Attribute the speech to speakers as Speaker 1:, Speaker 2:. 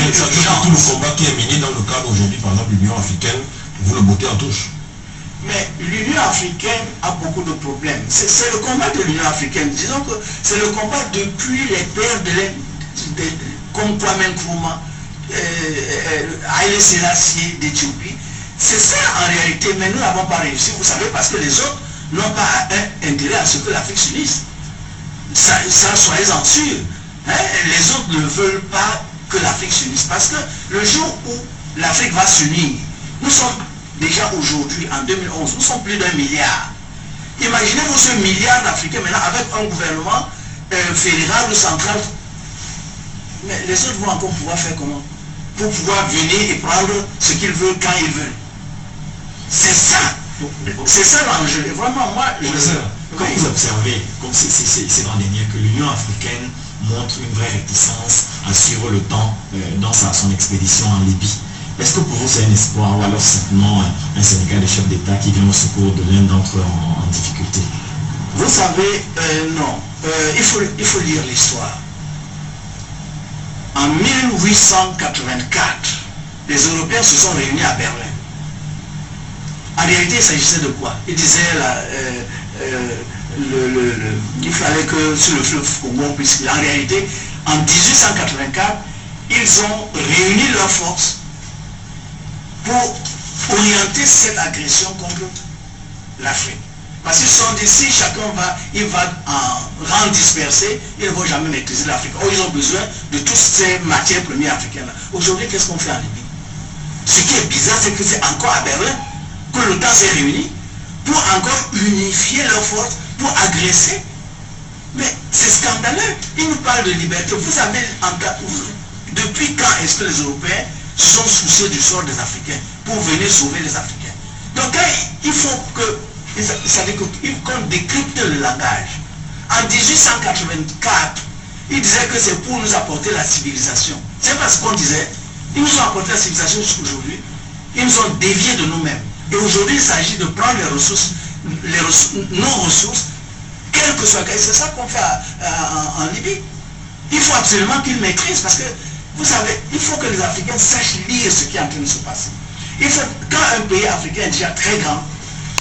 Speaker 1: de chance.
Speaker 2: Tout le combat qui est mené dans le cadre aujourd'hui, par exemple, l'Union africaine, vous le bottez en touche.
Speaker 1: Mais l'Union africaine a beaucoup de problèmes. C'est le combat de l'Union africaine. Disons que c'est le combat depuis les pères comme Kwame Nkrumah, Haïlé Sélassié d'Éthiopie. C'est ça en réalité, mais nous n'avons pas réussi, vous savez, parce que les autres n'ont pas intérêt à ce que l'Afrique s'unisse. Ça soyez-en sûrs. Hein? Les autres ne veulent pas que l'Afrique s'unisse. Parce que le jour où l'Afrique va s'unir, nous sommes déjà aujourd'hui, en 2011, nous sommes plus d'1 milliard. Imaginez-vous ce milliard d'Africains maintenant avec un gouvernement fédéral ou central. Mais les autres vont encore pouvoir faire comment? Pour pouvoir venir et prendre ce qu'ils veulent quand ils veulent. C'est ça. C'est ça l'enjeu. Et vraiment, moi,
Speaker 3: comme vous observez, comme c'est l'an dernier, que l'Union africaine montre une vraie réticence à suivre le temps dans son expédition en Libye. Est-ce que pour vous c'est un espoir ou alors simplement un syndicat de chefs d'État qui vient au secours de l'un d'entre eux en difficulté?
Speaker 1: Vous savez, non. Il faut lire l'histoire. En 1884, les Européens se sont réunis à Berlin. En réalité, il s'agissait de quoi? Ils disaient il fallait que sur le fleuve Congo, puisque en réalité, en 1884, ils ont réuni leurs forces pour orienter cette agression contre l'Afrique. Parce qu'ils se sont dit, si chacun va en rang dispersé, ils ne vont jamais maîtriser l'Afrique. Or, ils ont besoin de toutes ces matières premières africaines-là. Aujourd'hui, qu'est-ce qu'on fait en Libye? Ce qui est bizarre, c'est que c'est encore à Berlin que l'OTAN s'est réuni pour encore unifier leurs forces, pour agresser. Mais c'est scandaleux. Ils nous parlent de liberté. Vous savez, depuis quand est-ce que les Européens se sont souciés du sort des Africains pour venir sauver les Africains? Donc, il faut que qu'on décrypte le langage. En 1884, ils disaient que c'est pour nous apporter la civilisation. C'est parce qu'on disait, ils nous ont apporté la civilisation jusqu'aujourd'hui, ils nous ont déviés de nous-mêmes. Et aujourd'hui, il s'agit de prendre nos ressources, quel que soit le cas. C'est ça qu'on fait en Libye. Il faut absolument qu'ils maîtrisent, parce que, vous savez, il faut que les Africains sachent lire ce qui est en train de se passer. Quand un pays africain est déjà très grand,